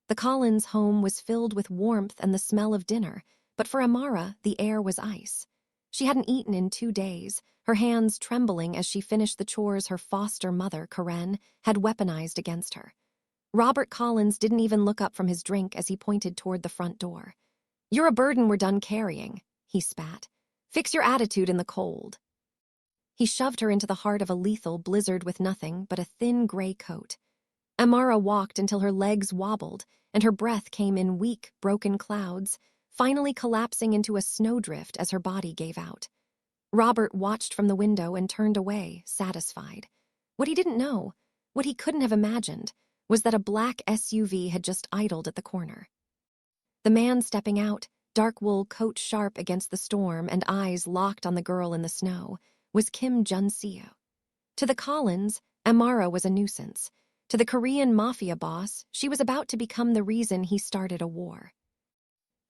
The Collins home was filled with warmth and the smell of dinner, but for Amara, the air was ice. She hadn't eaten in 2 days, her hands trembling as she finished the chores her foster mother, Korean, had weaponized against her. Robert Collins didn't even look up from his drink as he pointed toward the front door. "You're a burden we're done carrying," he spat. "Fix your attitude in the cold." He shoved her into the heart of a lethal blizzard with nothing but a thin gray coat. Amara walked until her legs wobbled and her breath came in weak, broken clouds, finally collapsing into a snowdrift as her body gave out. Robert watched from the window and turned away, satisfied. What he didn't know, what he couldn't have imagined, was that a black SUV had just idled at the corner. The man stepping out, dark wool coat sharp against the storm and eyes locked on the girl in the snow, was Jun-Seo. To the Collins, Amara was a nuisance. To the Korean Mafia Boss, she was about to become the reason he started a war.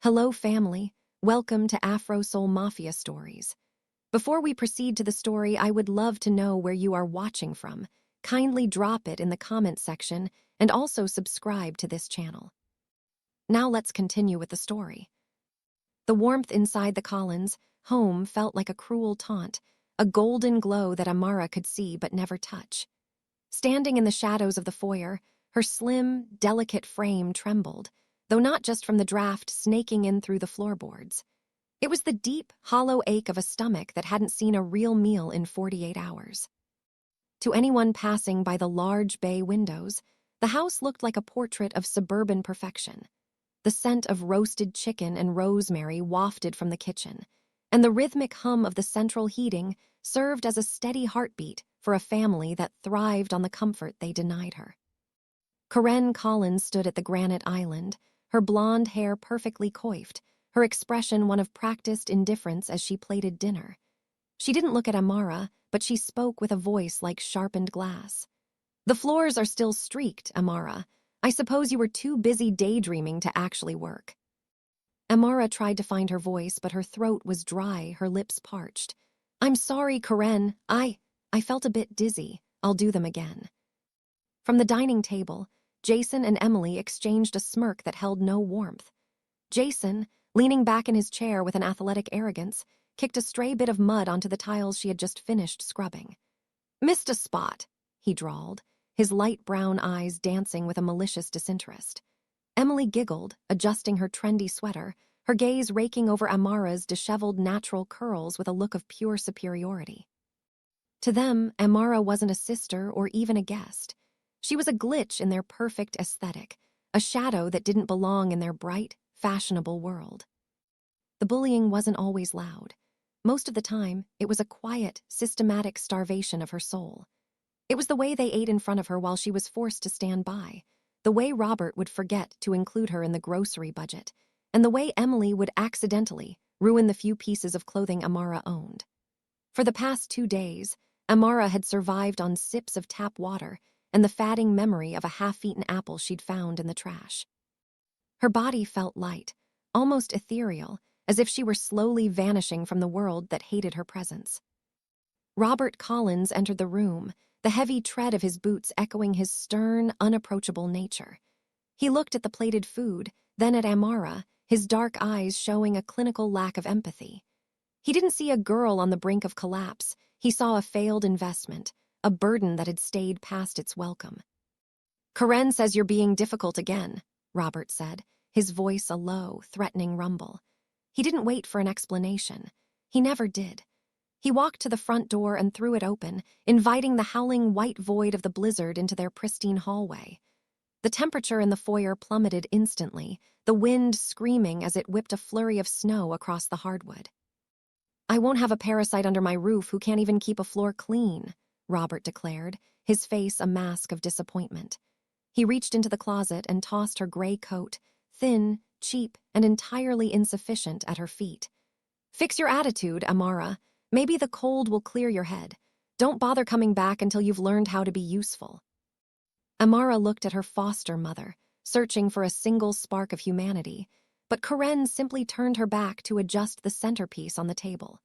Hello, family. Welcome to Afro Soul Mafia Stories. Before we proceed to the story, I would love to know where you are watching from. Kindly drop it in the comment section and also subscribe to this channel. Now let's continue with the story. The warmth inside the Collins home felt like a cruel taunt, a golden glow that Amara could see but never touch. Standing in the shadows of the foyer, her slim, delicate frame trembled, though not just from the draft snaking in through the floorboards. It was the deep, hollow ache of a stomach that hadn't seen a real meal in 48 hours. To anyone passing by the large bay windows, the house looked like a portrait of suburban perfection. The scent of roasted chicken and rosemary wafted from the kitchen, and the rhythmic hum of the central heating served as a steady heartbeat for a family that thrived on the comfort they denied her. Korean Collins stood at the granite island, her blonde hair perfectly coiffed, her expression one of practiced indifference as she plated dinner. She didn't look at Amara, but she spoke with a voice like sharpened glass. "The floors are still streaked, Amara. I suppose you were too busy daydreaming to actually work." Amara tried to find her voice, but her throat was dry, her lips parched. "I'm sorry, Korean. I felt a bit dizzy. I'll do them again." From the dining table, Jason and Emily exchanged a smirk that held no warmth. Jason, leaning back in his chair with an athletic arrogance, kicked a stray bit of mud onto the tiles she had just finished scrubbing. "Missed a spot," he drawled, his light brown eyes dancing with a malicious disinterest. Emily giggled, adjusting her trendy sweater, her gaze raking over Amara's disheveled natural curls with a look of pure superiority. To them, Amara wasn't a sister or even a guest. She was a glitch in their perfect aesthetic, a shadow that didn't belong in their bright, fashionable world. The bullying wasn't always loud. Most of the time, it was a quiet, systematic starvation of her soul. It was the way they ate in front of her while she was forced to stand by, the way Robert would forget to include her in the grocery budget, and the way Emily would accidentally ruin the few pieces of clothing Amara owned. For the past 2 days, Amara had survived on sips of tap water and the fatting memory of a half-eaten apple she'd found in the trash. Her body felt light, almost ethereal, as if she were slowly vanishing from the world that hated her presence. Robert Collins entered the room, the heavy tread of his boots echoing his stern, unapproachable nature. He looked at the plated food, then at Amara, his dark eyes showing a clinical lack of empathy. He didn't see a girl on the brink of collapse. He saw a failed investment, a burden that had stayed past its welcome. "Korean says you're being difficult again," Robert said, his voice a low, threatening rumble. He didn't wait for an explanation. He never did. He walked to the front door and threw it open, inviting the howling white void of the blizzard into their pristine hallway. The temperature in the foyer plummeted instantly, the wind screaming as it whipped a flurry of snow across the hardwood. "I won't have a parasite under my roof who can't even keep a floor clean," Robert declared, his face a mask of disappointment. He reached into the closet and tossed her gray coat, thin, cheap, and entirely insufficient, at her feet. "Fix your attitude, Amara. Maybe the cold will clear your head. Don't bother coming back until you've learned how to be useful." Amara looked at her foster mother, searching for a single spark of humanity, but Korean simply turned her back to adjust the centerpiece on the table.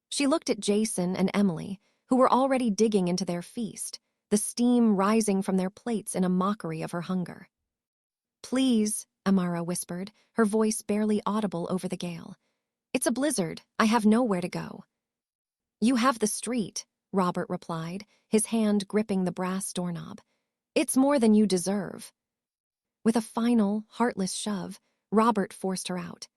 She looked at Jason and Emily, who were already digging into their feast, the steam rising from their plates in a mockery of her hunger. Please, Amara whispered, her voice barely audible over the gale. It's a blizzard. I have nowhere to go. You have the street, Robert replied, his hand gripping the brass doorknob. It's more than you deserve. With a final, heartless shove, Robert forced her out.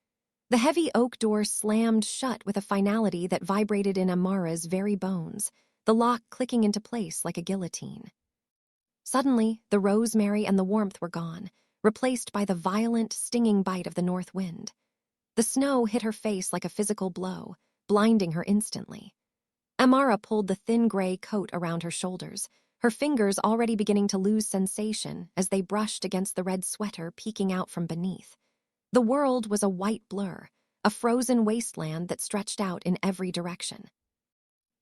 The heavy oak door slammed shut with a finality that vibrated in Amara's very bones, the lock clicking into place like a guillotine. Suddenly, the rosemary and the warmth were gone, replaced by the violent, stinging bite of the north wind. The snow hit her face like a physical blow, blinding her instantly. Amara pulled the thin gray coat around her shoulders, her fingers already beginning to lose sensation as they brushed against the red sweater peeking out from beneath. The world was a white blur, a frozen wasteland that stretched out in every direction.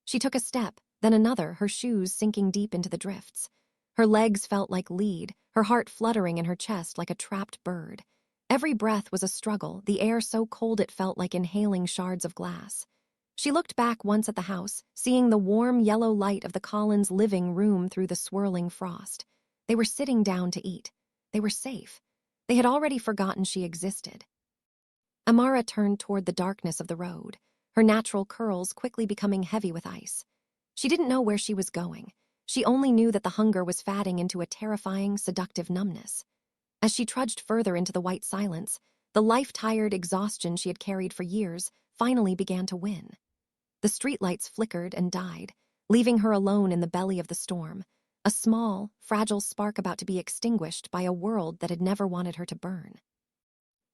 She took a step, then another, her shoes sinking deep into the drifts. Her legs felt like lead, her heart fluttering in her chest like a trapped bird. Every breath was a struggle, the air so cold it felt like inhaling shards of glass. She looked back once at the house, seeing the warm yellow light of the Collins' living room through the swirling frost. They were sitting down to eat. They were safe. They had already forgotten she existed. Amara turned toward the darkness of the road, her natural curls quickly becoming heavy with ice. She didn't know where she was going. She only knew that the hunger was fatting into a terrifying, seductive numbness. As she trudged further into the white silence, the life-tired exhaustion she had carried for years finally began to win. The streetlights flickered and died, leaving her alone in the belly of the storm, a small, fragile spark about to be extinguished by a world that had never wanted her to burn.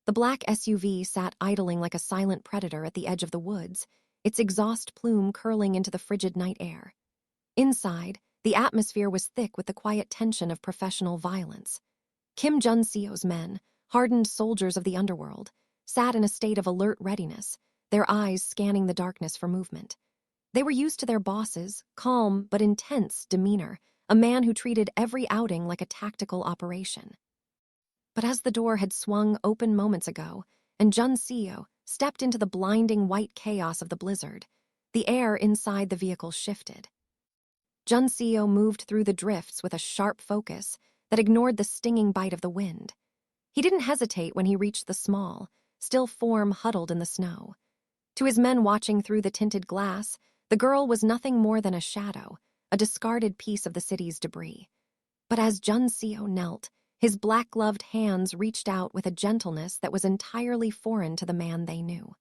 The black SUV sat idling like a silent predator at the edge of the woods, its exhaust plume curling into the frigid night air. Inside, the atmosphere was thick with the quiet tension of professional violence. Kim Jun-Seo's men, hardened soldiers of the underworld, sat in a state of alert readiness, their eyes scanning the darkness for movement. They were used to their boss's calm but intense demeanor, a man who treated every outing like a tactical operation. But as the door had swung open moments ago, and Jun-Seo stepped into the blinding white chaos of the blizzard, the air inside the vehicle shifted. Jun-Seo moved through the drifts with a sharp focus that ignored the stinging bite of the wind. He didn't hesitate when he reached the small, still form huddled in the snow. To his men watching through the tinted glass, the girl was nothing more than a shadow, a discarded piece of the city's debris. But as Jun-Seo knelt, his black-gloved hands reached out with a gentleness that was entirely foreign to the man they knew.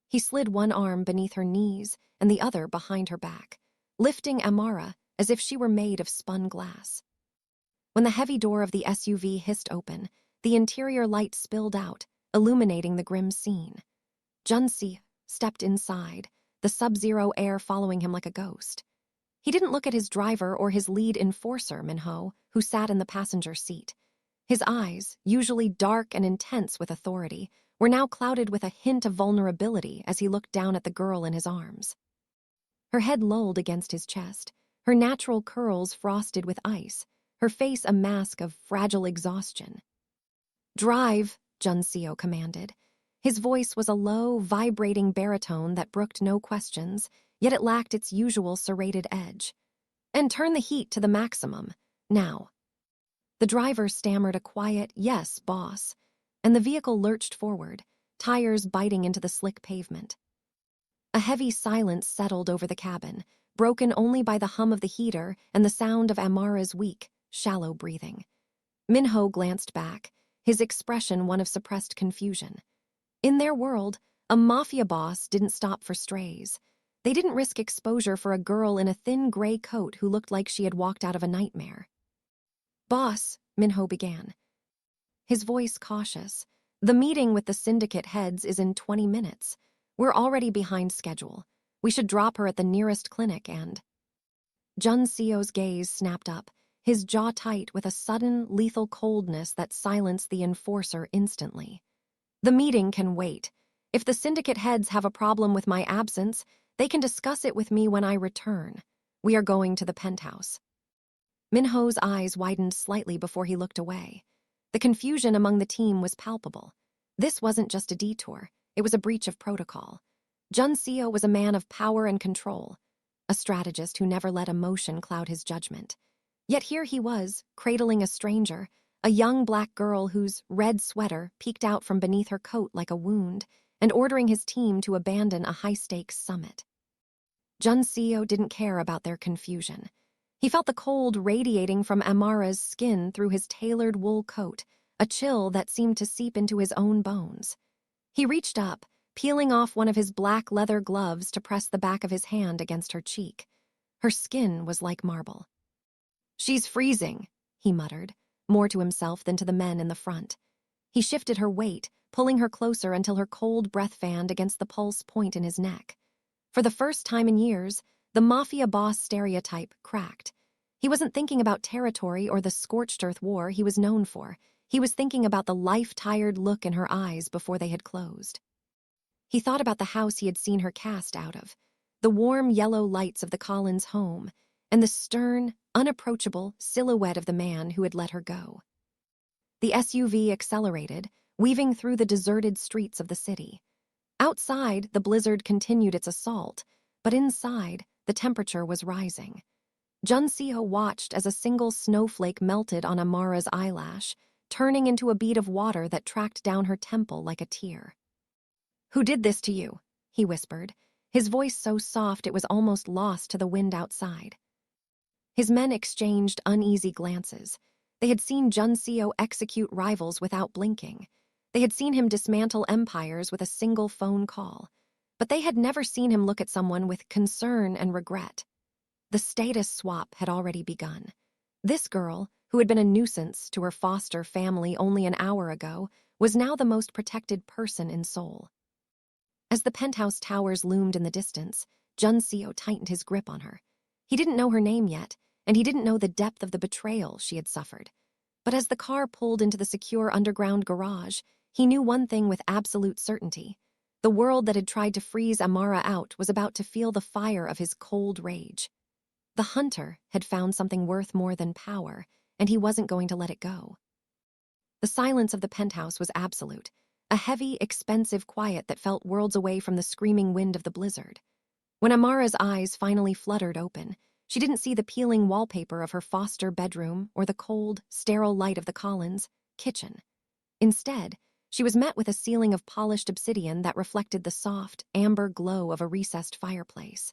He slid one arm beneath her knees and the other behind her back, lifting Amara as if she were made of spun glass. When the heavy door of the SUV hissed open, the interior light spilled out, illuminating the grim scene. Jun-Seo stepped inside, the sub-zero air following him like a ghost. He didn't look at his driver or his lead enforcer, Min-ho, who sat in the passenger seat. His eyes, usually dark and intense with authority, were now clouded with a hint of vulnerability as he looked down at the girl in his arms. Her head lolled against his chest, her natural curls frosted with ice, her face a mask of fragile exhaustion. "Drive," Jun-Seo commanded. His voice was a low, vibrating baritone that brooked no questions, yet it lacked its usual serrated edge. "And turn the heat to the maximum, now." The driver stammered a quiet, "Yes, boss," and the vehicle lurched forward, tires biting into the slick pavement. A heavy silence settled over the cabin, broken only by the hum of the heater and the sound of Amara's weak, shallow breathing. Min-ho glanced back, his expression one of suppressed confusion. In their world, a mafia boss didn't stop for strays. They didn't risk exposure for a girl in a thin gray coat who looked like she had walked out of a nightmare. "Boss," Min-ho began, his voice cautious, "the meeting with the syndicate heads is in 20 minutes. We're already behind schedule. We should drop her at the nearest clinic and—" Jun-Seo's gaze snapped up, his jaw tight with a sudden, lethal coldness that silenced the enforcer instantly. "The meeting can wait. If the syndicate heads have a problem with my absence, they can discuss it with me when I return. We are going to the penthouse." Min-ho's eyes widened slightly before he looked away. The confusion among the team was palpable. This wasn't just a detour, it was a breach of protocol. Jun-Seo was a man of power and control, a strategist who never let emotion cloud his judgment. Yet here he was, cradling a stranger, a young black girl whose red sweater peeked out from beneath her coat like a wound, and ordering his team to abandon a high-stakes summit. Jun-Seo didn't care about their confusion. He felt the cold radiating from Amara's skin through his tailored wool coat, a chill that seemed to seep into his own bones. He reached up, peeling off one of his black leather gloves to press the back of his hand against her cheek. Her skin was like marble. "She's freezing," he muttered, more to himself than to the men in the front. He shifted her weight, pulling her closer until her cold breath fanned against the pulse point in his neck. For the first time in years, the mafia boss stereotype cracked. He wasn't thinking about territory or the scorched earth war he was known for. He was thinking about the life-tired look in her eyes before they had closed. He thought about the house he had seen her cast out of, the warm yellow lights of the Collins home, and the stern, unapproachable silhouette of the man who had let her go. The SUV accelerated, weaving through the deserted streets of the city. Outside, the blizzard continued its assault, but inside, the temperature was rising. Jun-Seo watched as a single snowflake melted on Amara's eyelash, turning into a bead of water that tracked down her temple like a tear. "Who did this to you?" he whispered, his voice so soft it was almost lost to the wind outside. His men exchanged uneasy glances. They had seen Jun-Seo execute rivals without blinking. They had seen him dismantle empires with a single phone call. But they had never seen him look at someone with concern and regret. The status swap had already begun. This girl, who had been a nuisance to her foster family only an hour ago, was now the most protected person in Seoul. As the penthouse towers loomed in the distance, Jun-Seo tightened his grip on her. He didn't know her name yet, and he didn't know the depth of the betrayal she had suffered. But as the car pulled into the secure underground garage, he knew one thing with absolute certainty. The world that had tried to freeze Amara out was about to feel the fire of his cold rage. The hunter had found something worth more than power, and he wasn't going to let it go. The silence of the penthouse was absolute, a heavy, expensive quiet that felt worlds away from the screaming wind of the blizzard. When Amara's eyes finally fluttered open, she didn't see the peeling wallpaper of her foster bedroom or the cold, sterile light of the Collins kitchen. Instead, she was met with a ceiling of polished obsidian that reflected the soft, amber glow of a recessed fireplace.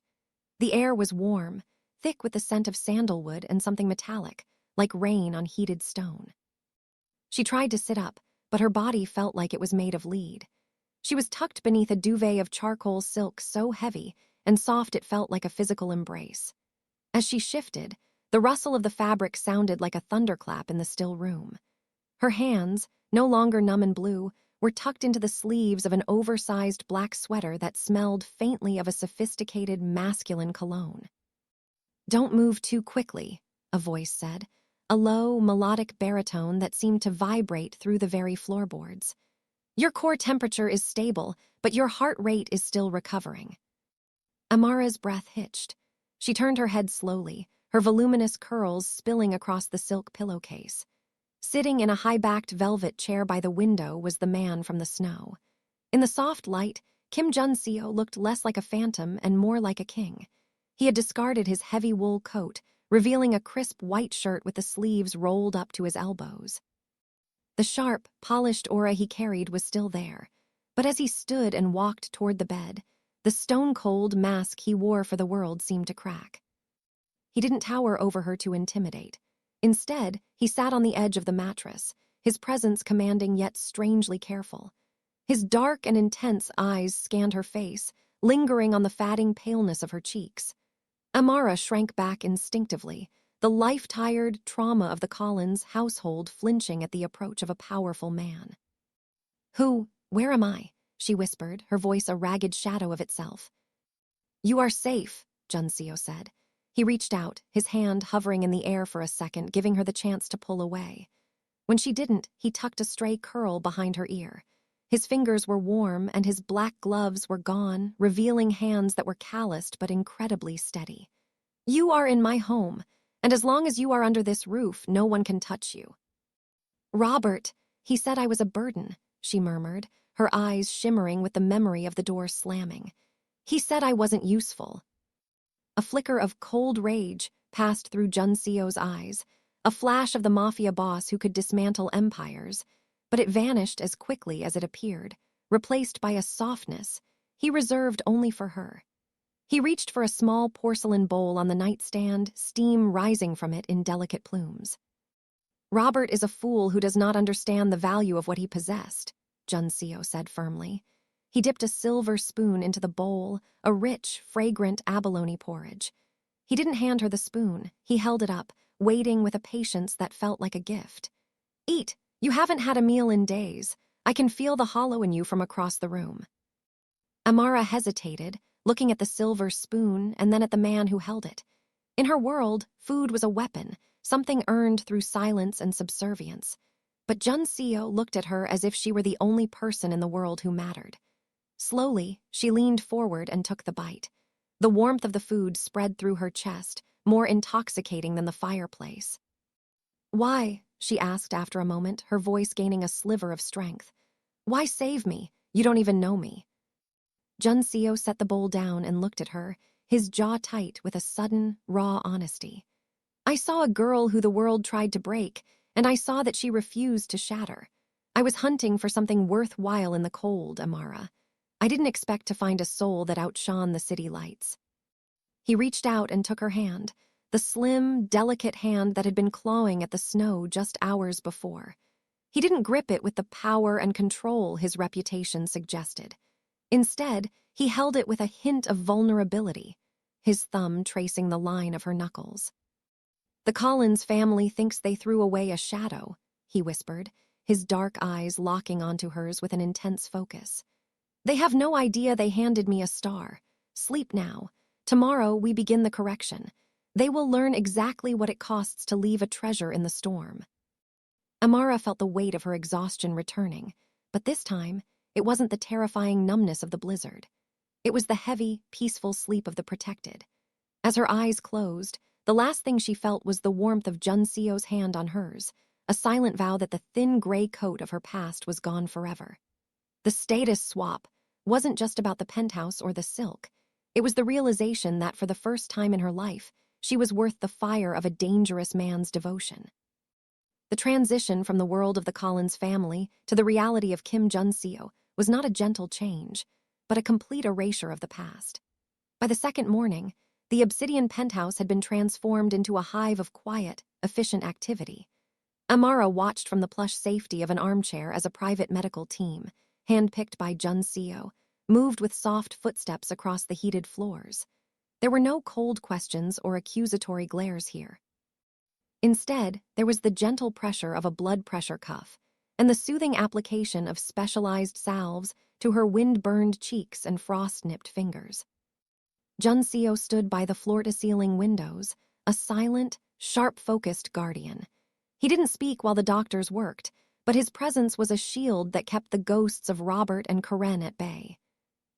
The air was warm, thick with the scent of sandalwood and something metallic, like rain on heated stone. She tried to sit up, but her body felt like it was made of lead. She was tucked beneath a duvet of charcoal silk so heavy and soft it felt like a physical embrace. As she shifted, the rustle of the fabric sounded like a thunderclap in the still room. Her hands, no longer numb and blue, were tucked into the sleeves of an oversized black sweater that smelled faintly of a sophisticated masculine cologne. "Don't move too quickly," a voice said, a low, melodic baritone that seemed to vibrate through the very floorboards. "Your core temperature is stable, but your heart rate is still recovering." Amara's breath hitched. She turned her head slowly, her voluminous curls spilling across the silk pillowcase. Sitting in a high-backed velvet chair by the window was the man from the snow. In the soft light, Kim Jun-Seo looked less like a phantom and more like a king. He had discarded his heavy wool coat, revealing a crisp white shirt with the sleeves rolled up to his elbows. The sharp, polished aura he carried was still there, but as he stood and walked toward the bed, the stone-cold mask he wore for the world seemed to crack. He didn't tower over her to intimidate. Instead, he sat on the edge of the mattress, his presence commanding yet strangely careful. His dark and intense eyes scanned her face, lingering on the fatting paleness of her cheeks. Amara shrank back instinctively, the life-tired trauma of the Collins household flinching at the approach of a powerful man. Where am I?" she whispered, her voice a ragged shadow of itself. "You are safe," Jun-Seo said. He reached out, his hand hovering in the air for a second, giving her the chance to pull away. When she didn't, he tucked a stray curl behind her ear. His fingers were warm, and his black gloves were gone, revealing hands that were calloused but incredibly steady. "You are in my home, and as long as you are under this roof, no one can touch you." "Robert, he said I was a burden," she murmured, her eyes shimmering with the memory of the door slamming. "He said I wasn't useful." A flicker of cold rage passed through Jun-Seo's eyes, a flash of the mafia boss who could dismantle empires, but it vanished as quickly as it appeared, replaced by a softness he reserved only for her. He reached for a small porcelain bowl on the nightstand, steam rising from it in delicate plumes. "Robert is a fool who does not understand the value of what he possessed," Jun-Seo said firmly. He dipped a silver spoon into the bowl, a rich, fragrant abalone porridge. He didn't hand her the spoon. He held it up, waiting with a patience that felt like a gift. "Eat. You haven't had a meal in days. I can feel the hollow in you from across the room." Amara hesitated, looking at the silver spoon and then at the man who held it. In her world, food was a weapon, something earned through silence and subservience. But Jun-Seo looked at her as if she were the only person in the world who mattered. Slowly, she leaned forward and took the bite. The warmth of the food spread through her chest, more intoxicating than the fireplace. "Why?" she asked after a moment, her voice gaining a sliver of strength. "Why save me? You don't even know me." Jun-Seo set the bowl down and looked at her, his jaw tight with a sudden, raw honesty. "I saw a girl who the world tried to break, and I saw that she refused to shatter. I was hunting for something worthwhile in the cold, Amara. I didn't expect to find a soul that outshone the city lights." He reached out and took her hand, the slim, delicate hand that had been clawing at the snow just hours before. He didn't grip it with the power and control his reputation suggested. Instead, he held it with a hint of vulnerability, his thumb tracing the line of her knuckles. "The Collins family thinks they threw away a shadow," he whispered, his dark eyes locking onto hers with an intense focus. "They have no idea they handed me a star. Sleep now. Tomorrow we begin the correction. They will learn exactly what it costs to leave a treasure in the storm." Amara felt the weight of her exhaustion returning, but this time, it wasn't the terrifying numbness of the blizzard. It was the heavy, peaceful sleep of the protected. As her eyes closed, the last thing she felt was the warmth of Jun-Seo's hand on hers, a silent vow that the thin gray coat of her past was gone forever. The status swap wasn't just about the penthouse or the silk. It was the realization that for the first time in her life, she was worth the fire of a dangerous man's devotion. The transition from the world of the Collins family to the reality of Kim Jun-Seo was not a gentle change, but a complete erasure of the past. By the second morning, the obsidian penthouse had been transformed into a hive of quiet, efficient activity. Amara watched from the plush safety of an armchair as a private medical team, handpicked by Jun-Seo, moved with soft footsteps across the heated floors. There were no cold questions or accusatory glares here. Instead, there was the gentle pressure of a blood pressure cuff and the soothing application of specialized salves to her wind-burned cheeks and frost-nipped fingers. Jun-Seo stood by the floor-to-ceiling windows, a silent, sharp-focused guardian. He didn't speak while the doctors worked, but his presence was a shield that kept the ghosts of Robert and Korean at bay.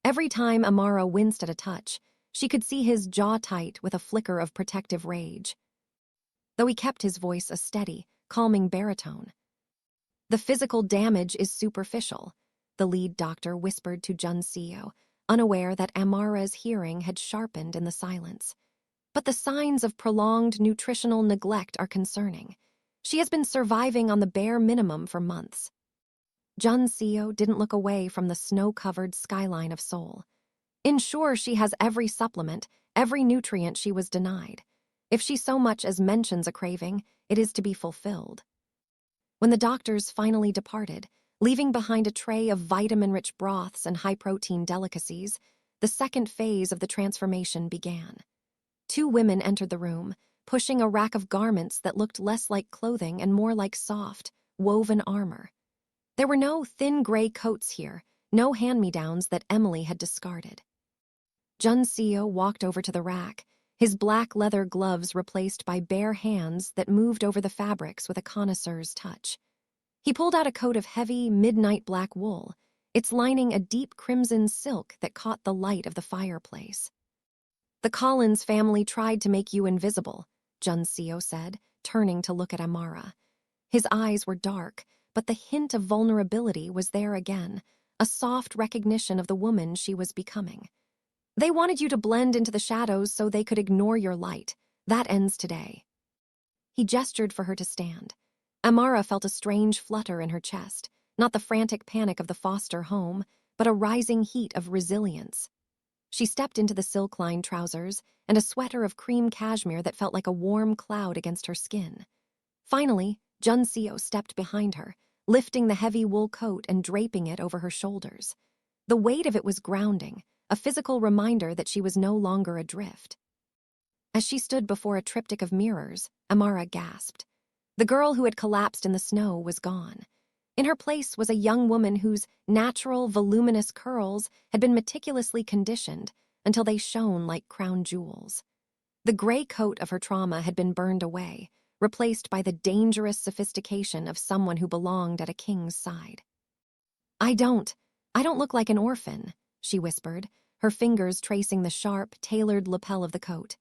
Every time Amara winced at a touch, she could see his jaw tight with a flicker of protective rage. Though he kept his voice a steady, calming baritone. "The physical damage is superficial," the lead doctor whispered to Jun-Seo, unaware that Amara's hearing had sharpened in the silence. "But the signs of prolonged nutritional neglect are concerning. She has been surviving on the bare minimum for months." Jun-Seo didn't look away from the snow-covered skyline of Seoul. "Ensure she has every supplement, every nutrient she was denied. If she so much as mentions a craving, it is to be fulfilled." When the doctors finally departed, leaving behind a tray of vitamin-rich broths and high-protein delicacies, the second phase of the transformation began. Two women entered the room, pushing a rack of garments that looked less like clothing and more like soft, woven armor. There were no thin gray coats here, no hand-me-downs that Emily had discarded. Jun-Seo walked over to the rack, his black leather gloves replaced by bare hands that moved over the fabrics with a connoisseur's touch. He pulled out a coat of heavy, midnight black wool, its lining a deep crimson silk that caught the light of the fireplace. "The Collins family tried to make you invisible," Jun-Seo said, turning to look at Amara. His eyes were dark, but the hint of vulnerability was there again, a soft recognition of the woman she was becoming. "They wanted you to blend into the shadows so they could ignore your light. That ends today." He gestured for her to stand. Amara felt a strange flutter in her chest, not the frantic panic of the foster home, but a rising heat of resilience. She stepped into the silk-lined trousers and a sweater of cream cashmere that felt like a warm cloud against her skin. Finally, Jun-Seo stepped behind her, lifting the heavy wool coat and draping it over her shoulders. The weight of it was grounding, a physical reminder that she was no longer adrift. As she stood before a triptych of mirrors, Amara gasped. The girl who had collapsed in the snow was gone. In her place was a young woman whose natural, voluminous curls had been meticulously conditioned until they shone like crown jewels. The gray coat of her trauma had been burned away, replaced by the dangerous sophistication of someone who belonged at a king's side. I don't look like an orphan," she whispered, her fingers tracing the sharp, tailored lapel of the coat.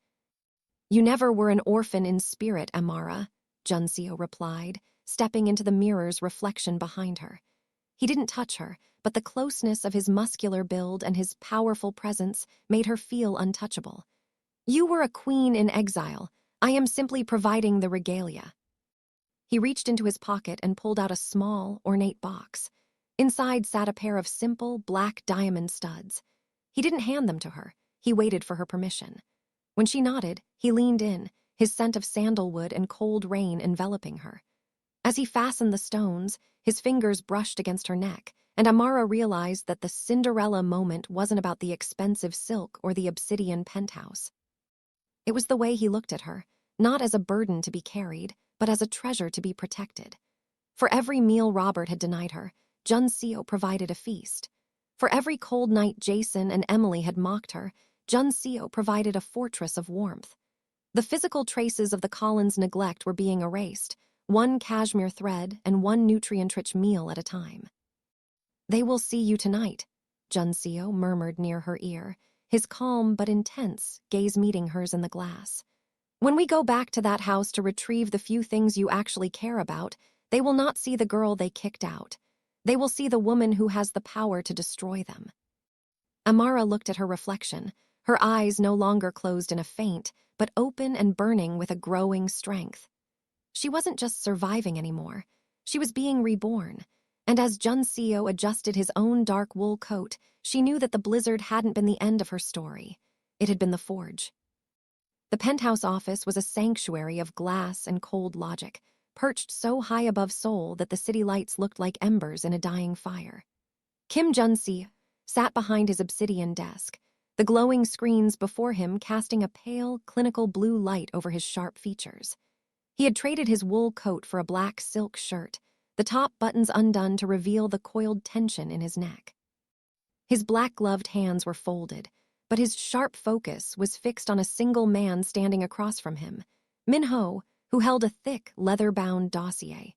"You never were an orphan in spirit, Amara," Jun-Seo replied, stepping into the mirror's reflection behind her. He didn't touch her, but the closeness of his muscular build and his powerful presence made her feel untouchable. "You were a queen in exile. I am simply providing the regalia." He reached into his pocket and pulled out a small, ornate box. Inside sat a pair of simple, black diamond studs. He didn't hand them to her. He waited for her permission. When she nodded, he leaned in, his scent of sandalwood and cold rain enveloping her. As he fastened the stones, his fingers brushed against her neck, and Amara realized that the Cinderella moment wasn't about the expensive silk or the obsidian penthouse. It was the way he looked at her, not as a burden to be carried, but as a treasure to be protected. For every meal Robert had denied her, Jun-Seo provided a feast. For every cold night Jason and Emily had mocked her, Jun-Seo provided a fortress of warmth. The physical traces of the Collins' neglect were being erased, one cashmere thread and one nutrient-rich meal at a time. "They will see you tonight," Jun-Seo murmured near her ear, his calm but intense gaze meeting hers in the glass. "When we go back to that house to retrieve the few things you actually care about, they will not see the girl they kicked out. They will see the woman who has the power to destroy them." Amara looked at her reflection, her eyes no longer closed in a faint, but open and burning with a growing strength. She wasn't just surviving anymore. She was being reborn. And as Jun-Seo adjusted his own dark wool coat, she knew that the blizzard hadn't been the end of her story. It had been the forge. The penthouse office was a sanctuary of glass and cold logic, perched so high above Seoul that the city lights looked like embers in a dying fire. Kim Jun-Seo sat behind his obsidian desk, the glowing screens before him casting a pale, clinical blue light over his sharp features. He had traded his wool coat for a black silk shirt, the top buttons undone to reveal the coiled tension in his neck. His black-gloved hands were folded, but his sharp focus was fixed on a single man standing across from him, Min-ho, who held a thick, leather-bound dossier.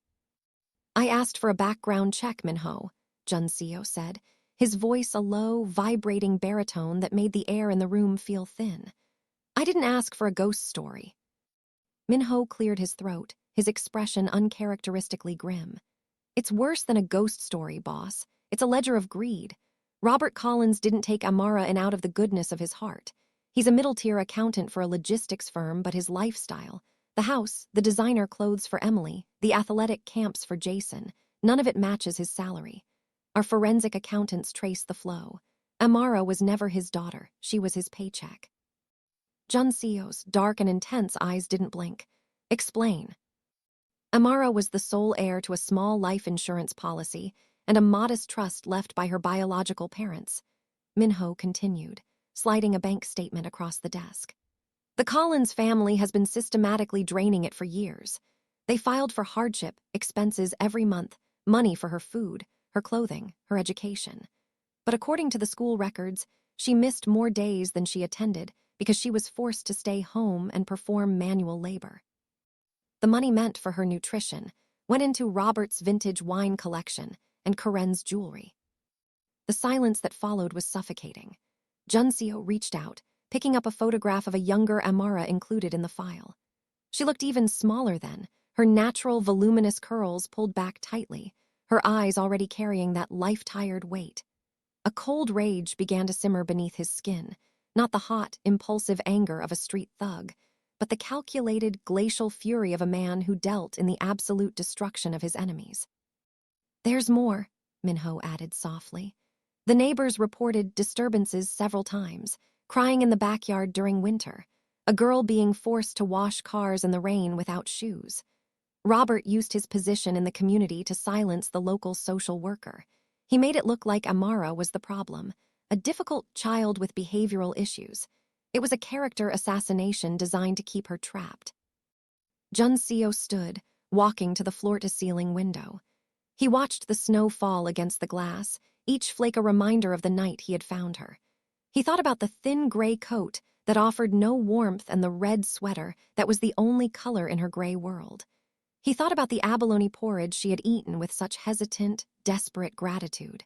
"I asked for a background check, Min-ho," Jun-Seo said, his voice a low, vibrating baritone that made the air in the room feel thin. "I didn't ask for a ghost story." Min-ho cleared his throat, his expression uncharacteristically grim. "It's worse than a ghost story, boss. It's a ledger of greed. Robert Collins didn't take Amara in out of the goodness of his heart. He's a middle-tier accountant for a logistics firm, but his lifestyle, the house, the designer clothes for Emily, the athletic camps for Jason, none of it matches his salary. Our forensic accountants trace the flow. Amara was never his daughter, she was his paycheck." Jun-Seo's dark and intense eyes didn't blink. "Explain." Amara was the sole heir to a small life insurance policy and a modest trust left by her biological parents. Min-ho continued, sliding a bank statement across the desk. "The Collins family has been systematically draining it for years. They filed for hardship, expenses every month, money for her food, her clothing, her education. But according to the school records, she missed more days than she attended because she was forced to stay home and perform manual labor. The money meant for her nutrition went into Robert's vintage wine collection and Karen's jewelry." The silence that followed was suffocating. Jun-Seo reached out, picking up a photograph of a younger Amara included in the file. She looked even smaller then, her natural voluminous curls pulled back tightly, her eyes already carrying that life-tired weight. A cold rage began to simmer beneath his skin, not the hot, impulsive anger of a street thug, but the calculated, glacial fury of a man who dealt in the absolute destruction of his enemies. "There's more," Minho added softly. The neighbors reported disturbances several times, crying in the backyard during winter, a girl being forced to wash cars in the rain without shoes. Robert used his position in the community to silence the local social worker. He made it look like Amara was the problem, a difficult child with behavioral issues. It was a character assassination designed to keep her trapped. Jun-Seo stood, walking to the floor-to-ceiling window. He watched the snow fall against the glass, each flake a reminder of the night he had found her. He thought about the thin gray coat that offered no warmth and the red sweater that was the only color in her gray world. He thought about the abalone porridge she had eaten with such hesitant, desperate gratitude.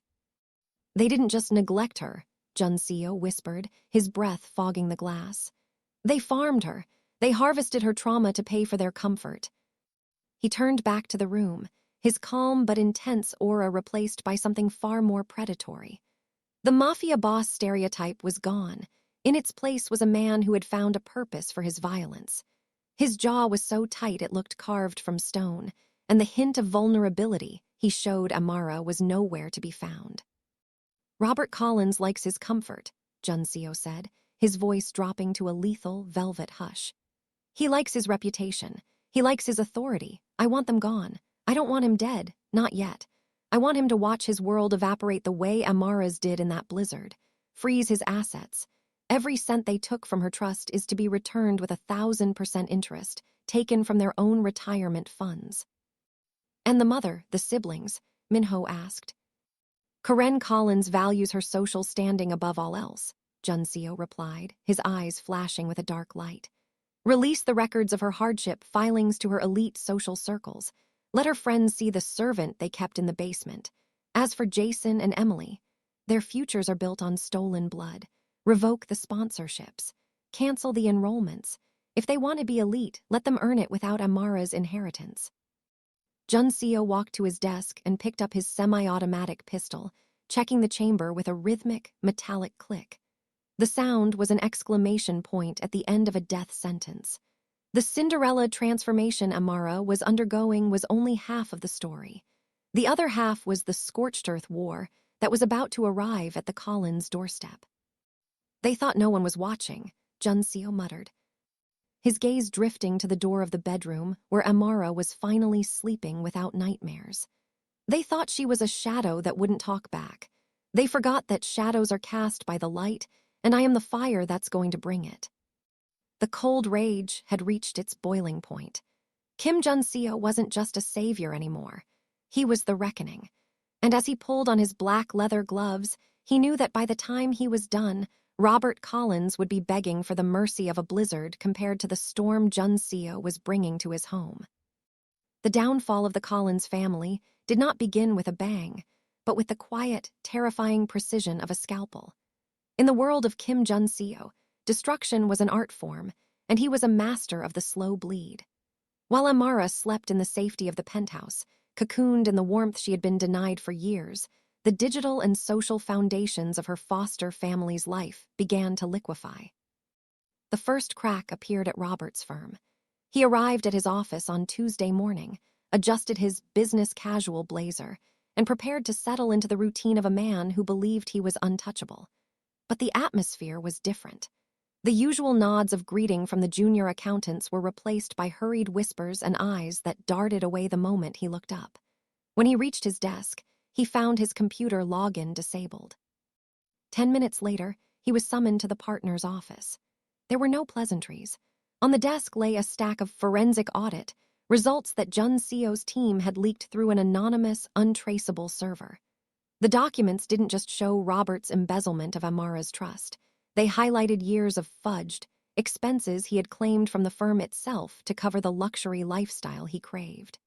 "They didn't just neglect her," Jun-Seo whispered, his breath fogging the glass. "They farmed her. They harvested her trauma to pay for their comfort." He turned back to the room, his calm but intense aura replaced by something far more predatory. The mafia boss stereotype was gone. In its place was a man who had found a purpose for his violence. His jaw was so tight it looked carved from stone, and the hint of vulnerability he showed Amara was nowhere to be found. "Robert Collins likes his comfort," Jun-Seo said, his voice dropping to a lethal, velvet hush. "He likes his reputation. He likes his authority. I want them gone. I don't want him dead, not yet. I want him to watch his world evaporate the way Amara's did in that blizzard, freeze his assets. Every cent they took from her trust is to be returned with 1,000% interest, taken from their own retirement funds." "And the mother, the siblings?" Minho asked. "Korean Collins values her social standing above all else," Jun-Seo replied, his eyes flashing with a dark light. "Release the records of her hardship filings to her elite social circles. Let her friends see the servant they kept in the basement. As for Jason and Emily, their futures are built on stolen blood. Revoke the sponsorships. Cancel the enrollments. If they want to be elite, let them earn it without Amara's inheritance." Jun-Seo walked to his desk and picked up his semi-automatic pistol, checking the chamber with a rhythmic, metallic click. The sound was an exclamation point at the end of a death sentence. The Cinderella transformation Amara was undergoing was only half of the story. The other half was the scorched earth war that was about to arrive at the Collins' doorstep. "They thought no one was watching," Jun-Seo muttered, his gaze drifting to the door of the bedroom where Amara was finally sleeping without nightmares. "They thought she was a shadow that wouldn't talk back. They forgot that shadows are cast by the light, and I am the fire that's going to bring it." The cold rage had reached its boiling point. Kim Jun-Seo wasn't just a savior anymore. He was the reckoning. And as he pulled on his black leather gloves, he knew that by the time he was done, Robert Collins would be begging for the mercy of a blizzard compared to the storm Jun-Seo was bringing to his home. The downfall of the Collins family did not begin with a bang, but with the quiet, terrifying precision of a scalpel. In the world of Kim Jun-Seo, destruction was an art form, and he was a master of the slow bleed. While Amara slept in the safety of the penthouse, cocooned in the warmth she had been denied for years, the digital and social foundations of her foster family's life began to liquefy. The first crack appeared at Robert's firm. He arrived at his office on Tuesday morning, adjusted his business casual blazer, and prepared to settle into the routine of a man who believed he was untouchable. But the atmosphere was different. The usual nods of greeting from the junior accountants were replaced by hurried whispers and eyes that darted away the moment he looked up. When he reached his desk, he found his computer login disabled. 10 minutes later, he was summoned to the partner's office. There were no pleasantries. On the desk lay a stack of forensic audit, results that Jun-Seo's team had leaked through an anonymous, untraceable server. The documents didn't just show Robert's embezzlement of Amara's trust. They highlighted years of fudged, expenses he had claimed from the firm itself to cover the luxury lifestyle he craved.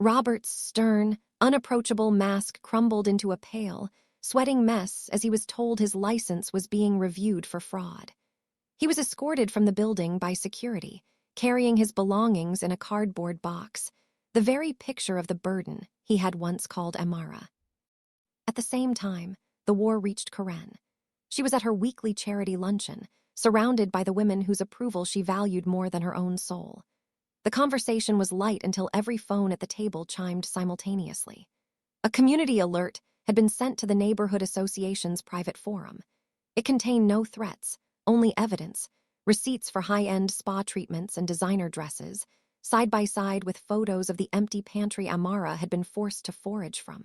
Robert's stern, unapproachable mask crumbled into a pale, sweating mess as he was told his license was being reviewed for fraud. He was escorted from the building by security, carrying his belongings in a cardboard box, the very picture of the burden he had once called Amara. At the same time, the war reached Koren. She was at her weekly charity luncheon, surrounded by the women whose approval she valued more than her own soul. The conversation was light until every phone at the table chimed simultaneously. A community alert had been sent to the neighborhood association's private forum. It contained no threats, only evidence, receipts for high-end spa treatments and designer dresses, side by side with photos of the empty pantry Amara had been forced to forage from.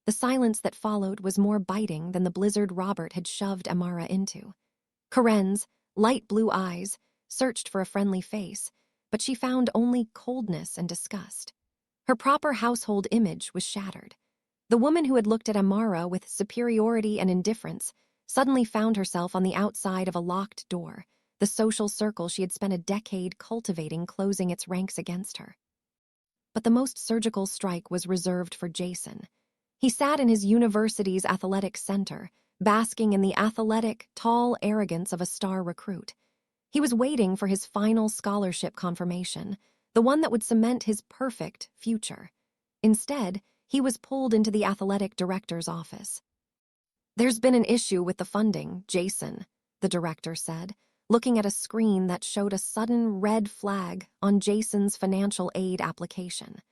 The silence that followed was more biting than the blizzard Robert had shoved Amara into. Corinne's light blue eyes searched for a friendly face, but she found only coldness and disgust. Her proper household image was shattered. The woman who had looked at Amara with superiority and indifference suddenly found herself on the outside of a locked door, the social circle she had spent a decade cultivating closing its ranks against her. But the most surgical strike was reserved for Jason. He sat in his university's athletic center, basking in the athletic, tall arrogance of a star recruit. He was waiting for his final scholarship confirmation, the one that would cement his perfect future. Instead, he was pulled into the athletic director's office. "There's been an issue with the funding, Jason," the director said, looking at a screen that showed a sudden red flag on Jason's financial aid application.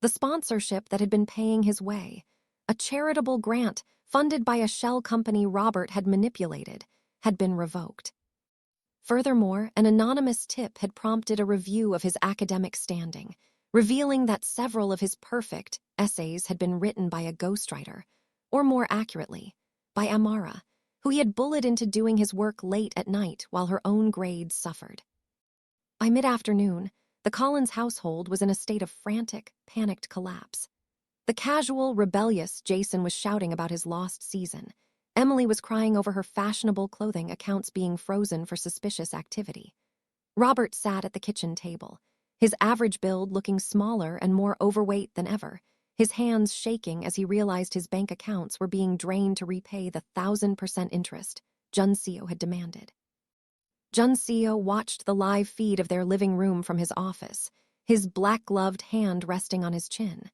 The sponsorship that had been paying his way, a charitable grant funded by a shell company Robert had manipulated, had been revoked. Furthermore, an anonymous tip had prompted a review of his academic standing, revealing that several of his perfect essays had been written by a ghostwriter, or more accurately, by Amara, who he had bullied into doing his work late at night while her own grades suffered. By mid-afternoon, the Collins household was in a state of frantic, panicked collapse. The casual, rebellious Jason was shouting about his lost season. Emily was crying over her fashionable clothing accounts being frozen for suspicious activity. Robert sat at the kitchen table, his average build looking smaller and more overweight than ever, his hands shaking as he realized his bank accounts were being drained to repay the 1,000% interest Jun-Seo had demanded. Jun-Seo watched the live feed of their living room from his office, his black-gloved hand resting on his chin.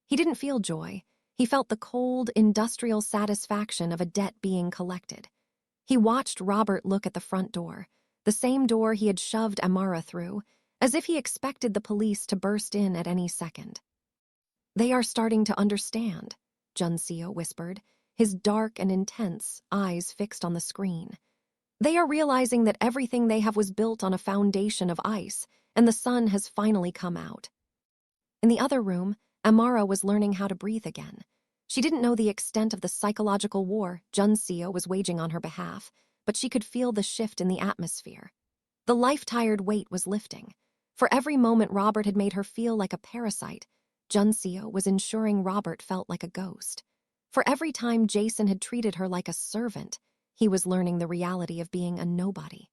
He didn't feel joy. He felt the cold, industrial satisfaction of a debt being collected. He watched Robert look at the front door, the same door he had shoved Amara through, as if he expected the police to burst in at any second. "They are starting to understand," Jun-Seo whispered, his dark and intense eyes fixed on the screen. "They are realizing that everything they have was built on a foundation of ice, and the sun has finally come out." In the other room, Amara was learning how to breathe again. She didn't know the extent of the psychological war Jun-Seo was waging on her behalf, but she could feel the shift in the atmosphere. The life-tired weight was lifting. For every moment Robert had made her feel like a parasite, Jun-Seo was ensuring Robert felt like a ghost. For every time Jason had treated her like a servant, he was learning the reality of being a nobody.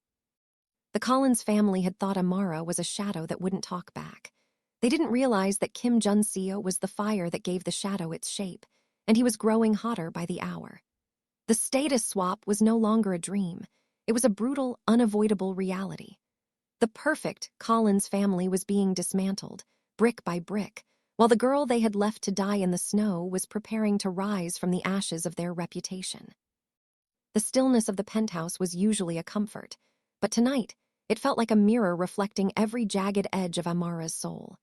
The Collins family had thought Amara was a shadow that wouldn't talk back. They didn't realize that Kim Jun-Seo was the fire that gave the shadow its shape, and he was growing hotter by the hour. The status swap was no longer a dream. It was a brutal, unavoidable reality. The perfect Collins family was being dismantled, brick by brick, while the girl they had left to die in the snow was preparing to rise from the ashes of their reputation. The stillness of the penthouse was usually a comfort, but tonight it felt like a mirror reflecting every jagged edge of Amara's soul.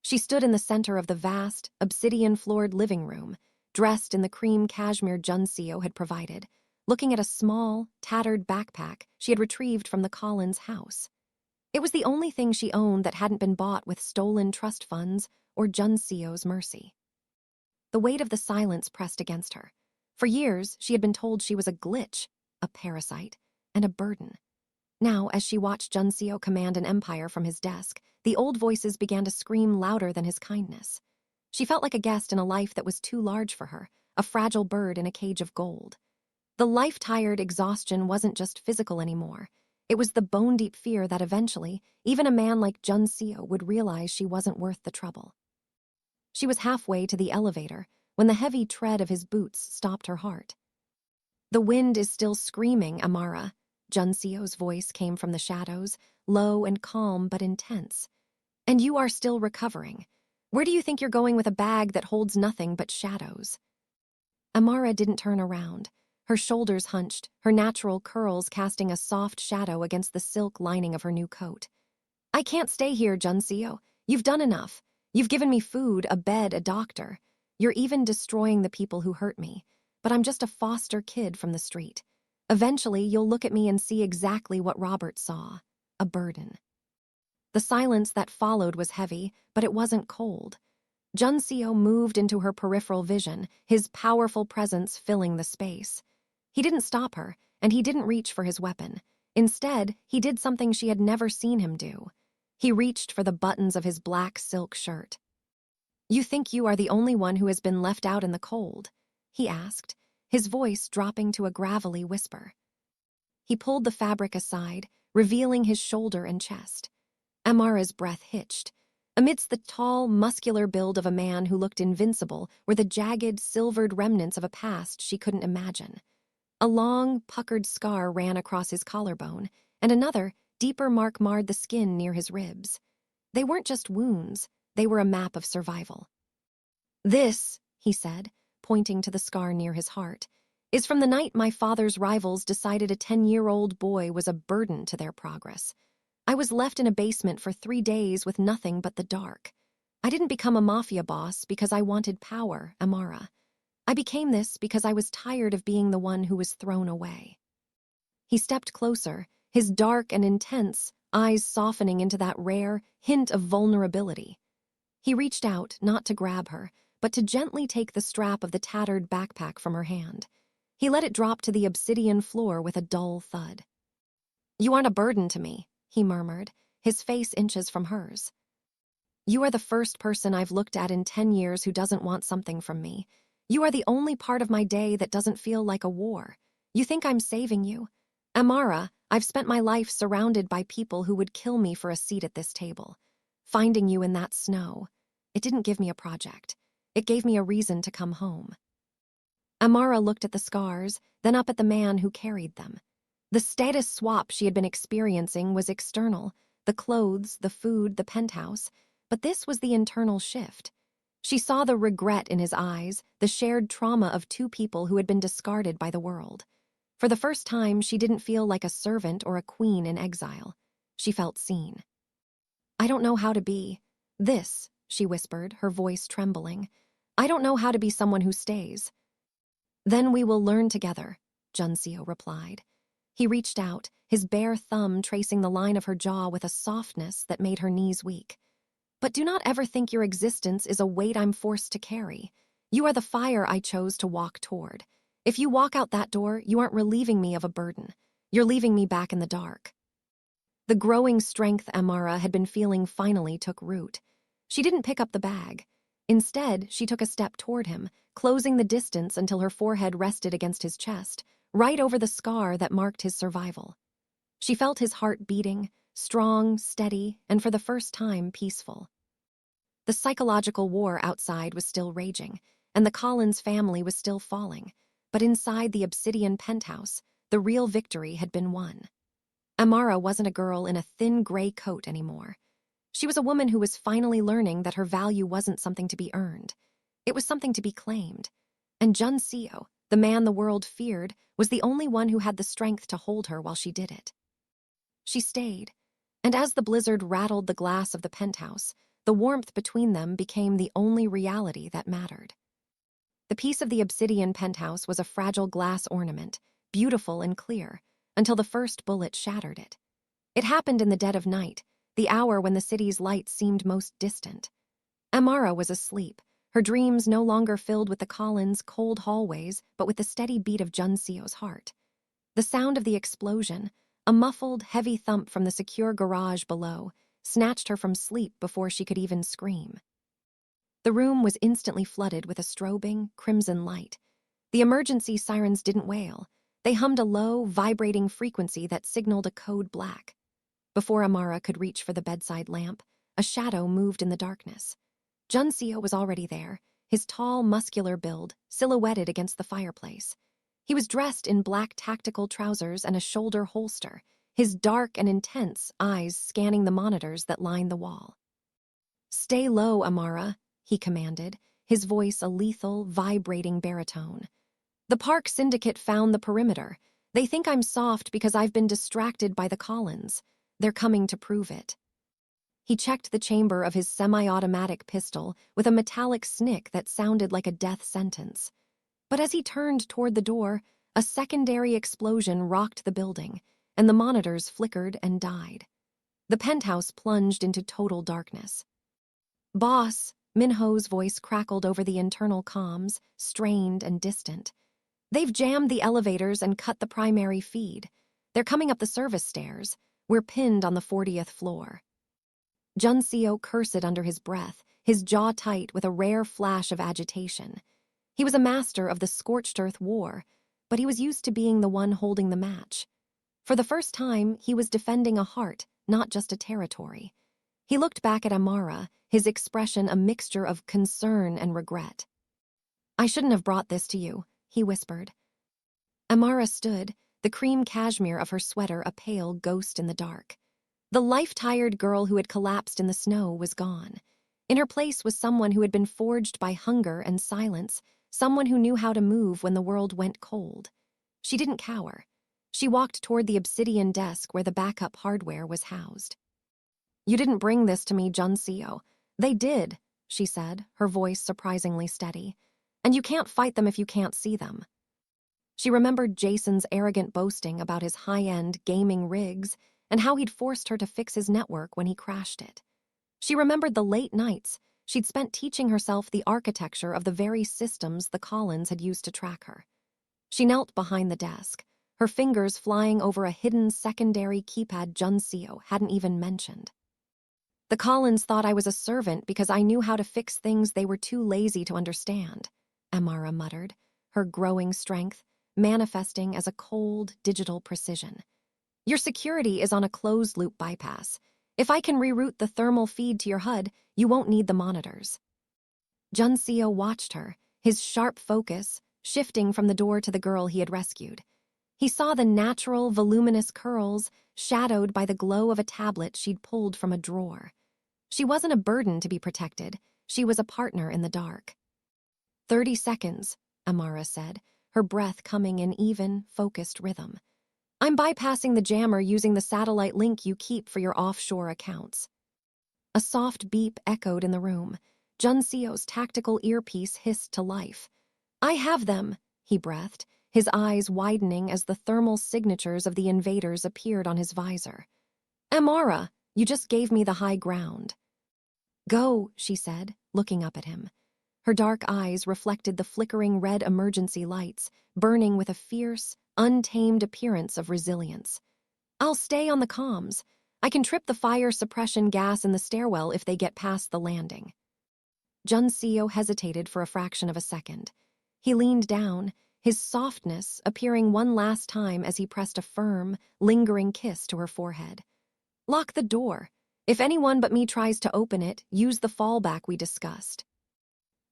She stood in the center of the vast, obsidian-floored living room, dressed in the cream cashmere Jun-Seo had provided, looking at a small, tattered backpack she had retrieved from the Collins house. It was the only thing she owned that hadn't been bought with stolen trust funds or Jun-Seo's mercy. The weight of the silence pressed against her. For years, she had been told she was a glitch, a parasite, and a burden. Now, as she watched Jun-Seo command an empire from his desk, the old voices began to scream louder than his kindness. She felt like a guest in a life that was too large for her, a fragile bird in a cage of gold. The life-tired exhaustion wasn't just physical anymore. It was the bone-deep fear that eventually, even a man like Jun-Seo would realize she wasn't worth the trouble. She was halfway to the elevator when the heavy tread of his boots stopped her heart. "The wind is still screaming, Amara." Jun-Seo's voice came from the shadows, low and calm but intense. "And you are still recovering. Where do you think you're going with a bag that holds nothing but shadows?" Amara didn't turn around. her shoulders hunched, her natural curls casting a soft shadow against the silk lining of her new coat. "I can't stay here, Jun-Seo. You've done enough. You've given me food, a bed, a doctor. You're even destroying the people who hurt me. But I'm just a foster kid from the street. Eventually, you'll look at me and see exactly what Robert saw, a burden." The silence that followed was heavy, but it wasn't cold. Jun-Seo moved into her peripheral vision, his powerful presence filling the space. He didn't stop her, and he didn't reach for his weapon. Instead, he did something she had never seen him do. He reached for the buttons of his black silk shirt. "You think you are the only one who has been left out in the cold?" he asked, his voice dropping to a gravelly whisper. He pulled the fabric aside, revealing his shoulder and chest. Amara's breath hitched. Amidst the tall, muscular build of a man who looked invincible were the jagged, silvered remnants of a past she couldn't imagine. A long, puckered scar ran across his collarbone, and another, deeper mark marred the skin near his ribs. They weren't just wounds, they were a map of survival. "This," he said, pointing to the scar near his heart, "is from the night my father's rivals decided a 10-year-old boy was a burden to their progress. I was left in a basement for 3 days with nothing but the dark. I didn't become a mafia boss because I wanted power, Amara. I became this because I was tired of being the one who was thrown away." He stepped closer, his dark and intense eyes softening into that rare hint of vulnerability. He reached out, not to grab her, but to gently take the strap of the tattered backpack from her hand. He let it drop to the obsidian floor with a dull thud. "You aren't a burden to me," he murmured, his face inches from hers. "You are the first person I've looked at in 10 years who doesn't want something from me. You are the only part of my day that doesn't feel like a war. You think I'm saving you? Amara, I've spent my life surrounded by people who would kill me for a seat at this table. Finding you in that snow, it didn't give me a project. It gave me a reason to come home." Amara looked at the scars, then up at the man who carried them. The status swap she had been experiencing was external, the clothes, the food, the penthouse, but this was the internal shift. She saw the regret in his eyes, the shared trauma of 2 people who had been discarded by the world. For the first time, she didn't feel like a servant or a queen in exile. She felt seen. "I don't know how to be this," she whispered, her voice trembling. "I don't know how to be someone who stays." "Then we will learn together," Jun-Seo replied. He reached out, his bare thumb tracing the line of her jaw with a softness that made her knees weak. "But do not ever think your existence is a weight I'm forced to carry. You are the fire I chose to walk toward. If you walk out that door, you aren't relieving me of a burden. You're leaving me back in the dark." The growing strength Amara had been feeling finally took root. She didn't pick up the bag. Instead, she took a step toward him, closing the distance until her forehead rested against his chest, right over the scar that marked his survival. She felt his heart beating, strong, steady, and for the first time peaceful. The psychological war outside was still raging, and the Collins family was still falling, but inside the obsidian penthouse, the real victory had been won. Amara wasn't a girl in a thin gray coat anymore. She was a woman who was finally learning that her value wasn't something to be earned. It was something to be claimed. And Jun-Seo, the man the world feared, was the only one who had the strength to hold her while she did it. She stayed, and as the blizzard rattled the glass of the penthouse, the warmth between them became the only reality that mattered. The piece of the obsidian penthouse was a fragile glass ornament, beautiful and clear, until the first bullet shattered it. It happened in the dead of night, the hour when the city's lights seemed most distant. Amara was asleep, her dreams no longer filled with the Collins' cold hallways, but with the steady beat of Jun-Seo's heart. The sound of the explosion, a muffled, heavy thump from the secure garage below, snatched her from sleep before she could even scream. The room was instantly flooded with a strobing, crimson light. The emergency sirens didn't wail. They hummed a low, vibrating frequency that signaled a code black. Before Amara could reach for the bedside lamp, a shadow moved in the darkness. Jun-Seo was already there, his tall, muscular build silhouetted against the fireplace. He was dressed in black tactical trousers and a shoulder holster, his dark and intense eyes scanning the monitors that lined the wall. "Stay low, Amara," he commanded, his voice a lethal, vibrating baritone. The park syndicate found the perimeter. They think I'm soft because I've been distracted by the Collins. They're coming to prove it. He checked the chamber of his semi-automatic pistol with a metallic snick that sounded like a death sentence. But as he turned toward the door, a secondary explosion rocked the building, and the monitors flickered and died. The penthouse plunged into total darkness. "Boss," Minho's voice crackled over the internal comms, strained and distant. "They've jammed the elevators and cut the primary feed. They're coming up the service stairs. We're pinned on the 40th floor." Jun-Seo cursed under his breath, his jaw tight with a rare flash of agitation. He was a master of the scorched earth war, but he was used to being the one holding the match. For the first time, he was defending a heart, not just a territory. He looked back at Amara, his expression a mixture of concern and regret. "I shouldn't have brought this to you," he whispered. Amara stood, the cream cashmere of her sweater a pale ghost in the dark. The life-tired girl who had collapsed in the snow was gone. In her place was someone who had been forged by hunger and silence, someone who knew how to move when the world went cold. She didn't cower. She walked toward the obsidian desk where the backup hardware was housed. "You didn't bring this to me, Jun-Seo." "They did," she said, her voice surprisingly steady. "And you can't fight them if you can't see them." She remembered Jason's arrogant boasting about his high-end gaming rigs and how he'd forced her to fix his network when he crashed it. She remembered the late nights she'd spent teaching herself the architecture of the very systems the Collins had used to track her. She knelt behind the desk, her fingers flying over a hidden secondary keypad Jun-Seo hadn't even mentioned. "The Collins thought I was a servant because I knew how to fix things they were too lazy to understand," Amara muttered, her growing strength manifesting as a cold, digital precision. "Your security is on a closed-loop bypass. If I can reroute the thermal feed to your HUD, you won't need the monitors." Jun-Seo watched her, his sharp focus shifting from the door to the girl he had rescued. He saw the natural, voluminous curls shadowed by the glow of a tablet she'd pulled from a drawer. She wasn't a burden to be protected. She was a partner in the dark. 30 seconds, Amara said, her breath coming in even, focused rhythm. "I'm bypassing the jammer using the satellite link you keep for your offshore accounts." A soft beep echoed in the room. Jun-Seo's tactical earpiece hissed to life. "I have them," he breathed, his eyes widening as the thermal signatures of the invaders appeared on his visor. "Amara, you just gave me the high ground." "Go," she said, looking up at him. Her dark eyes reflected the flickering red emergency lights, burning with a fierce, untamed appearance of resilience. "I'll stay on the comms. I can trip the fire suppression gas in the stairwell if they get past the landing." Jun-Seo hesitated for a fraction of a second. He leaned down, his softness appearing one last time as he pressed a firm, lingering kiss to her forehead. "Lock the door. If anyone but me tries to open it, use the fallback we discussed."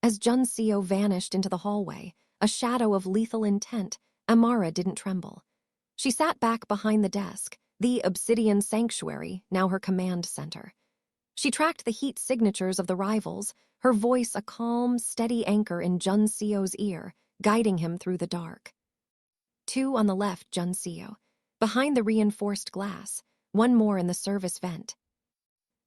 As Jun-Seo vanished into the hallway, a shadow of lethal intent, Amara didn't tremble. She sat back behind the desk, the obsidian sanctuary, now her command center. She tracked the heat signatures of the rivals, her voice a calm, steady anchor in Jun-Seo's ear, guiding him through the dark. 2 on the left, Jun-Seo. Behind the reinforced glass, 1 more in the service vent.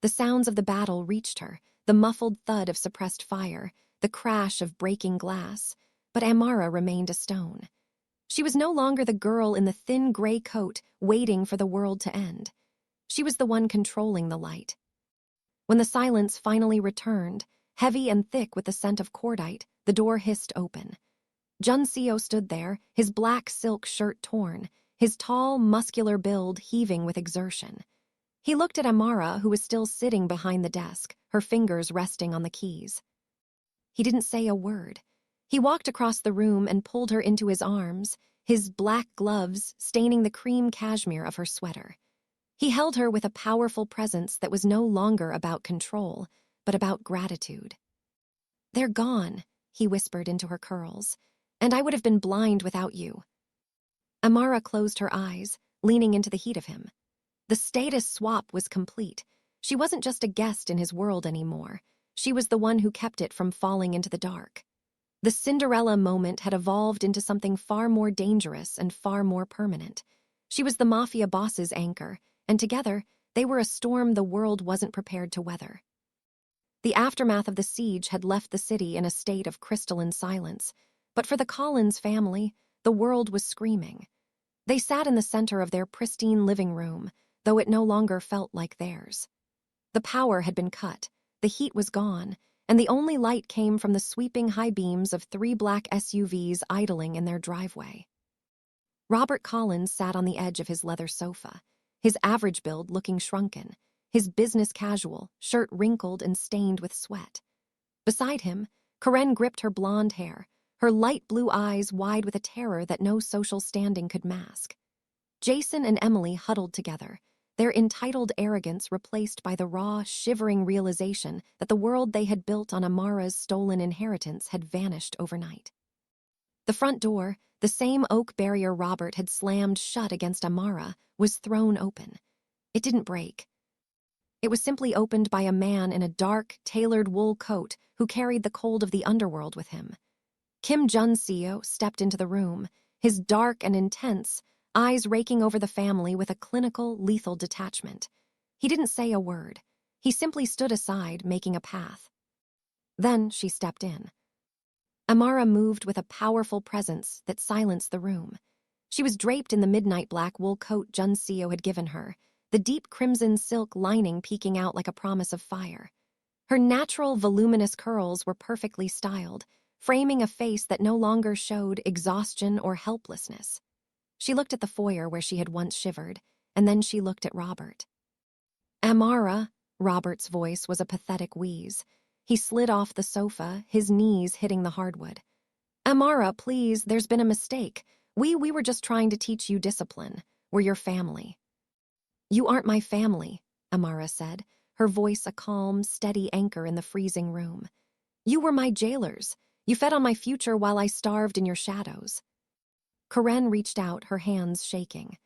The sounds of the battle reached her, the muffled thud of suppressed fire, the crash of breaking glass, but Amara remained a stone. She was no longer the girl in the thin gray coat waiting for the world to end. She was the one controlling the light. When the silence finally returned, heavy and thick with the scent of cordite, the door hissed open. Jun-Seo stood there, his black silk shirt torn, his tall, muscular build heaving with exertion. He looked at Amara, who was still sitting behind the desk, her fingers resting on the keys. He didn't say a word. He walked across the room and pulled her into his arms, his black gloves staining the cream cashmere of her sweater. He held her with a powerful presence that was no longer about control, but about gratitude. "They're gone," he whispered into her curls, "and I would have been blind without you." Amara closed her eyes, leaning into the heat of him. The status swap was complete. She wasn't just a guest in his world anymore. She was the one who kept it from falling into the dark. The Cinderella moment had evolved into something far more dangerous and far more permanent. She was the mafia boss's anchor, and together, they were a storm the world wasn't prepared to weather. The aftermath of the siege had left the city in a state of crystalline silence, but for the Collins family, the world was screaming. They sat in the center of their pristine living room, though it no longer felt like theirs. The power had been cut, the heat was gone, and the only light came from the sweeping high beams of 3 black SUVs idling in their driveway. Robert Collins sat on the edge of his leather sofa, his average build looking shrunken, his business casual, shirt wrinkled and stained with sweat. Beside him, Koren gripped her blonde hair, her light blue eyes wide with a terror that no social standing could mask. Jason and Emily huddled together, their entitled arrogance replaced by the raw, shivering realization that the world they had built on Amara's stolen inheritance had vanished overnight. The front door, the same oak barrier Robert had slammed shut against Amara, was thrown open. It didn't break. It was simply opened by a man in a dark, tailored wool coat who carried the cold of the underworld with him. Kim Jun-Seo stepped into the room, his dark and intense, eyes raking over the family with a clinical, lethal detachment. He didn't say a word. He simply stood aside, making a path. Then she stepped in. Amara moved with a powerful presence that silenced the room. She was draped in the midnight black wool coat Jun-Seo had given her, the deep crimson silk lining peeking out like a promise of fire. Her natural, voluminous curls were perfectly styled, framing a face that no longer showed exhaustion or helplessness. She looked at the foyer where she had once shivered, and then she looked at Robert. "Amara," Robert's voice was a pathetic wheeze. He slid off the sofa, his knees hitting the hardwood. "Amara, please, there's been a mistake. We were just trying to teach you discipline. We're your family." "You aren't my family," Amara said, her voice a calm, steady anchor in the freezing room. "You were my jailers. You fed on my future while I starved in your shadows." Koren reached out, her hands shaking.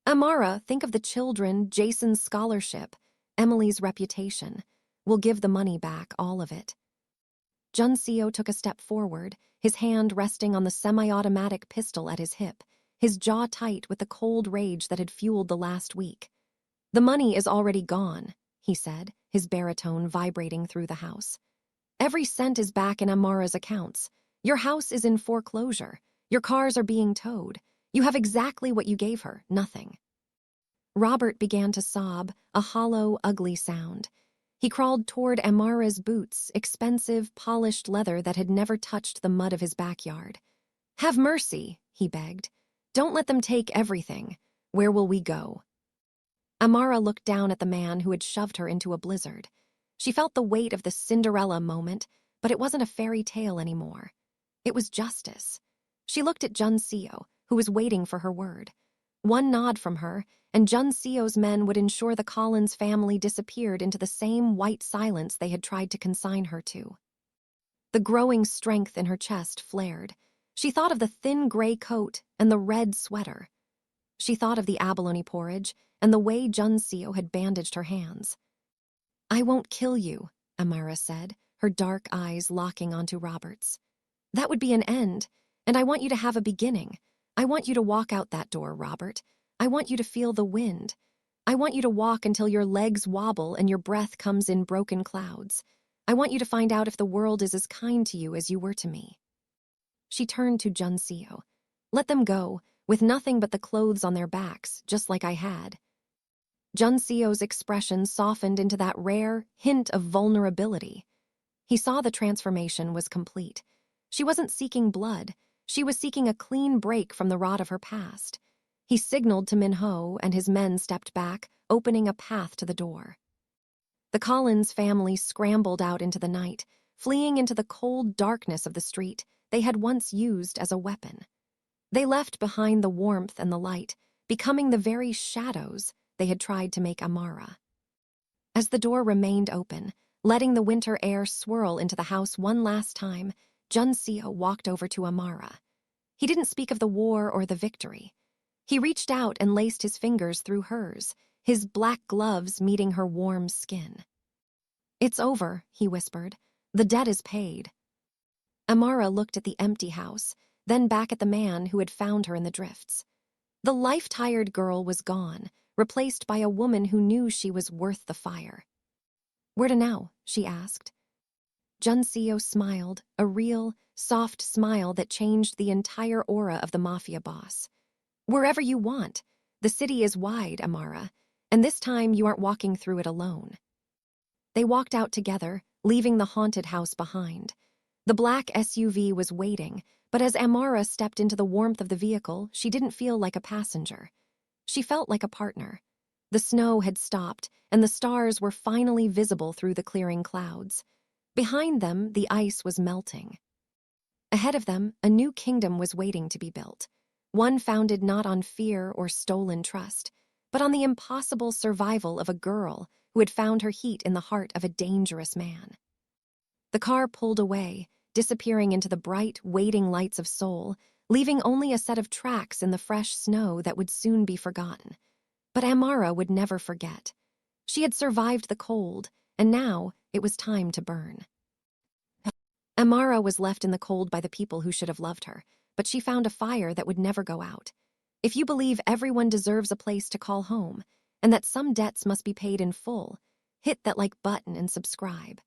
"Amara, think of the children, Jason's scholarship, Emily's reputation. We'll give the money back, all of it." Jun-Seo took a step forward, his hand resting on the semi-automatic pistol at his hip, his jaw tight with the cold rage that had fueled the last week. "The money is already gone," he said, his baritone vibrating through the house. "Every cent is back in Amara's accounts. Your house is in foreclosure. Your cars are being towed. You have exactly what you gave her, nothing." Robert began to sob, a hollow, ugly sound. He crawled toward Amara's boots, expensive, polished leather that had never touched the mud of his backyard. "Have mercy," he begged. "Don't let them take everything. Where will we go?" Amara looked down at the man who had shoved her into a blizzard. She felt the weight of the Cinderella moment, but it wasn't a fairy tale anymore. It was justice. She looked at Jun-Seo, who was waiting for her word. One nod from her, and Jun-Seo's men would ensure the Collins family disappeared into the same white silence they had tried to consign her to. The growing strength in her chest flared. She thought of the thin gray coat and the red sweater. She thought of the abalone porridge and the way Jun-Seo had bandaged her hands. "I won't kill you," Amara said, her dark eyes locking onto Robert's. "That would be an end, and I want you to have a beginning. I want you to walk out that door, Robert. I want you to feel the wind. I want you to walk until your legs wobble and your breath comes in broken clouds. I want you to find out if the world is as kind to you as you were to me." She turned to Jun-Seo. "Let them go, with nothing but the clothes on their backs, just like I had." Jun-Seo's expression softened into that rare hint of vulnerability. He saw the transformation was complete. She wasn't seeking blood. She was seeking a clean break from the rot of her past. He signaled to Min-ho, and his men stepped back, opening a path to the door. The Collins family scrambled out into the night, fleeing into the cold darkness of the street they had once used as a weapon. They left behind the warmth and the light, becoming the very shadows they had tried to make Amara. As the door remained open, letting the winter air swirl into the house one last time, Jun-Seo walked over to Amara. He didn't speak of the war or the victory. He reached out and laced his fingers through hers, his black gloves meeting her warm skin. "It's over," he whispered. "The debt is paid." Amara looked at the empty house, then back at the man who had found her in the drifts. The life-tired girl was gone, replaced by a woman who knew she was worth the fire. "Where to now?" she asked. Jun-Seo smiled, a real, soft smile that changed the entire aura of the mafia boss. "Wherever you want. The city is wide, Amara, and this time you aren't walking through it alone." They walked out together, leaving the haunted house behind. The black SUV was waiting, but as Amara stepped into the warmth of the vehicle, she didn't feel like a passenger. She felt like a partner. The snow had stopped, and the stars were finally visible through the clearing clouds. Behind them, the ice was melting. Ahead of them, a new kingdom was waiting to be built, one founded not on fear or stolen trust, but on the impossible survival of a girl who had found her heat in the heart of a dangerous man. The car pulled away, disappearing into the bright, waiting lights of Seoul, leaving only a set of tracks in the fresh snow that would soon be forgotten. But Amara would never forget. She had survived the cold, and now it was time to burn. Amara was left in the cold by the people who should have loved her, but she found a fire that would never go out. If you believe everyone deserves a place to call home, and that some debts must be paid in full, hit that like button and subscribe.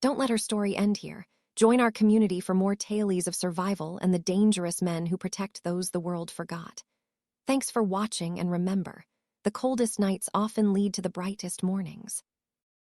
Don't let her story end here. Join our community for more tales of survival and the dangerous men who protect those the world forgot. Thanks for watching, and remember, the coldest nights often lead to the brightest mornings.